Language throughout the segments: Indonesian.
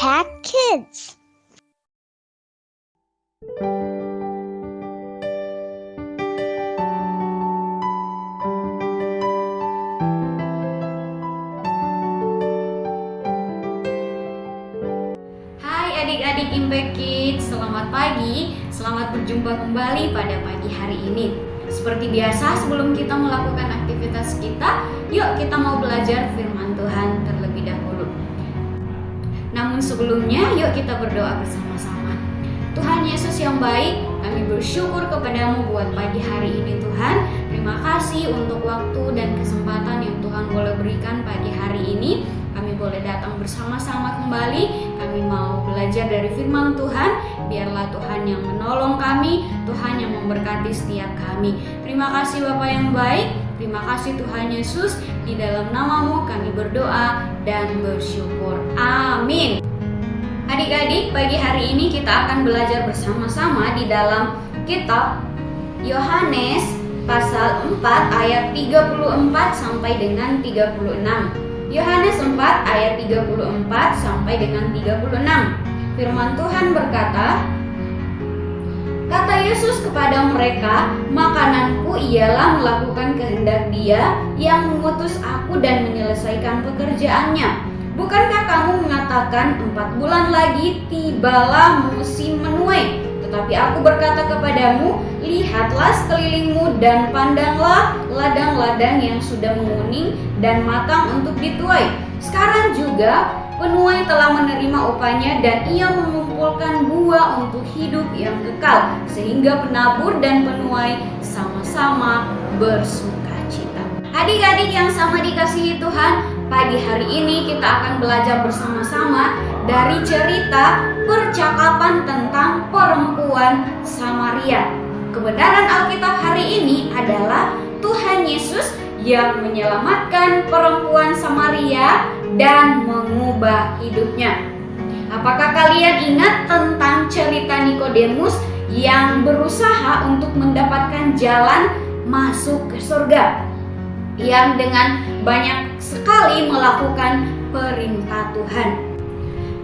Impact Kids. Hai adik-adik Impact Kids, selamat pagi. Selamat berjumpa kembali pada pagi hari ini. Seperti biasa, sebelum kita melakukan aktivitas kita, yuk kita mau belajar firman Tuhan terlebih dahulu. Namun sebelumnya, yuk kita berdoa bersama-sama. Tuhan Yesus yang baik, kami bersyukur kepadamu buat pagi hari ini Tuhan. Terima kasih untuk waktu dan kesempatan yang Tuhan boleh berikan pagi hari ini. Kami boleh datang bersama-sama kembali. Kami mau belajar dari firman Tuhan. Biarlah Tuhan yang menolong kami, Tuhan yang memberkati setiap kami. Terima kasih Bapa yang baik. Terima kasih Tuhan Yesus. Di dalam nama-Mu kami berdoa dan bersyukur. Amin. Adik-adik, pagi hari ini kita akan belajar bersama-sama di dalam kitab Yohanes pasal 4 ayat 34 sampai dengan 36. Yohanes 4 ayat 34 sampai dengan 36. Firman Tuhan berkata, kata Yesus kepada mereka, makananku ialah melakukan kehendak Dia yang mengutus aku dan menyelesaikan pekerjaannya. Bukankah kamu mengatakan 4 bulan lagi tibalah musim menuai? Tetapi aku berkata kepadamu, lihatlah sekelilingmu dan pandanglah ladang-ladang yang sudah menguning dan matang untuk dituai. Sekarang juga penuai telah menerima upahnya dan ia mengumpulkan buah untuk hidup yang kekal, sehingga penabur dan penuai sama-sama bersukacita. Adik-adik yang sama dikasihi Tuhan, pagi hari ini kita akan belajar bersama-sama dari cerita percakapan tentang perempuan Samaria. Kebenaran Alkitab hari ini adalah Tuhan Yesus yang menyelamatkan perempuan Samaria dan mengubah hidupnya. Apakah kalian ingat tentang cerita Nikodemus yang berusaha untuk mendapatkan jalan masuk ke surga, yang dengan banyak sekali melakukan perintah Tuhan?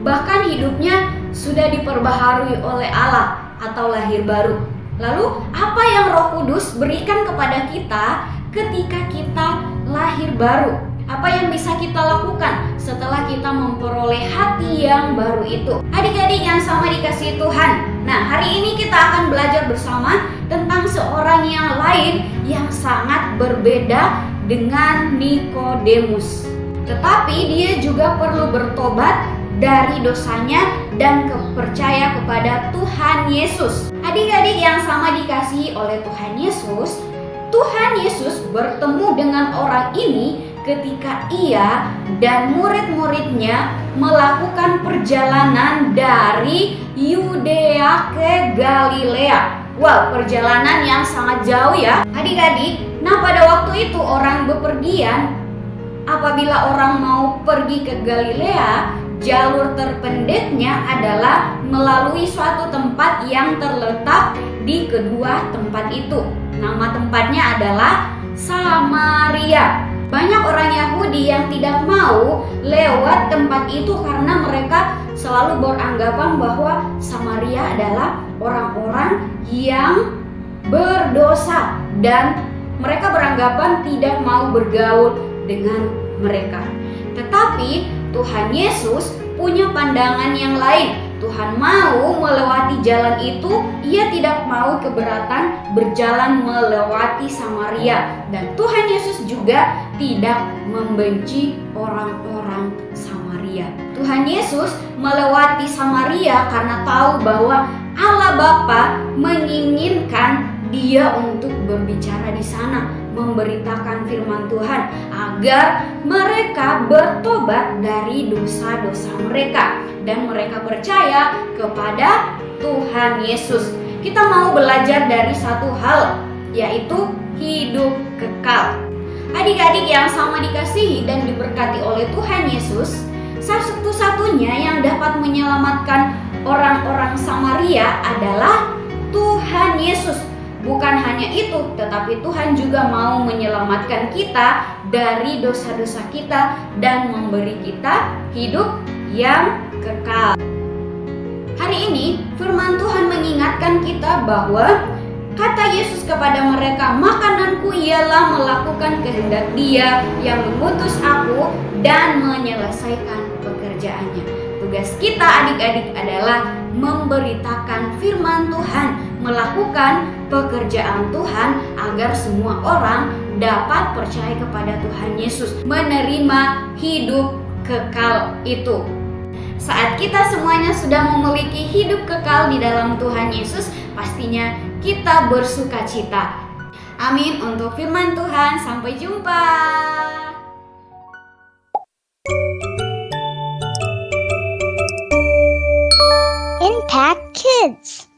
Bahkan hidupnya sudah diperbaharui oleh Allah atau lahir baru. Lalu apa yang Roh Kudus berikan kepada kita ketika kita lahir baru? Apa yang bisa kita lakukan setelah kita memperoleh hati yang baru itu? Adik-adik yang sama dikasihi Tuhan. Nah, hari ini kita akan belajar bersama tentang seorang yang lain yang sangat berbeda dengan Nikodemus. Tetapi dia juga perlu bertobat dari dosanya dan percaya kepada Tuhan Yesus. Adik-adik yang sama dikasihi oleh Tuhan Yesus bertemu dengan orang ini ketika ia dan murid-muridnya melakukan perjalanan dari Yudea ke Galilea. Wow, perjalanan yang sangat jauh ya adik-adik. Nah, pada waktu itu orang bepergian. Apabila orang mau pergi ke Galilea, jalur terpendeknya adalah melalui suatu tempat yang terletak di kedua tempat itu. Nama tempatnya adalah Samaria. Banyak orang Yahudi yang tidak mau lewat tempat itu karena mereka selalu beranggapan bahwa Samaria adalah orang-orang yang berdosa dan mereka beranggapan tidak mau bergaul dengan mereka. Tetapi Tuhan Yesus punya pandangan yang lain. Tuhan mau melewati jalan itu, ia tidak mau keberatan berjalan melewati Samaria. Dan Tuhan Yesus juga tidak membenci orang-orang Samaria. Tuhan Yesus melewati Samaria karena tahu bahwa Allah Bapa menginginkan dia untuk berbicara di sana, memberitakan firman Tuhan agar mereka bertobat dari dosa-dosa mereka dan mereka percaya kepada Tuhan Yesus. Kita mau belajar dari satu hal, yaitu hidup kekal. Adik-adik yang sama dikasihi dan diberkati oleh Tuhan Yesus, satu-satunya yang dapat menyelamatkan orang-orang Samaria adalah Tuhan Yesus. Bukan hanya itu, tetapi Tuhan juga mau menyelamatkan kita dari dosa-dosa kita dan memberi kita hidup yang kekal. Hari ini firman Tuhan mengingatkan kita bahwa kata Yesus kepada mereka, makananku ialah melakukan kehendak Dia yang mengutus aku dan menyelesaikan pekerjaannya. Tugas kita adik-adik adalah memberitakan firman Tuhan, melakukan pekerjaan Tuhan agar semua orang dapat percaya kepada Tuhan Yesus, menerima hidup kekal itu. Saat kita semuanya sudah memiliki hidup kekal di dalam Tuhan Yesus, pastinya kita bersukacita. Amin untuk firman Tuhan. Sampai jumpa. Impact Kids.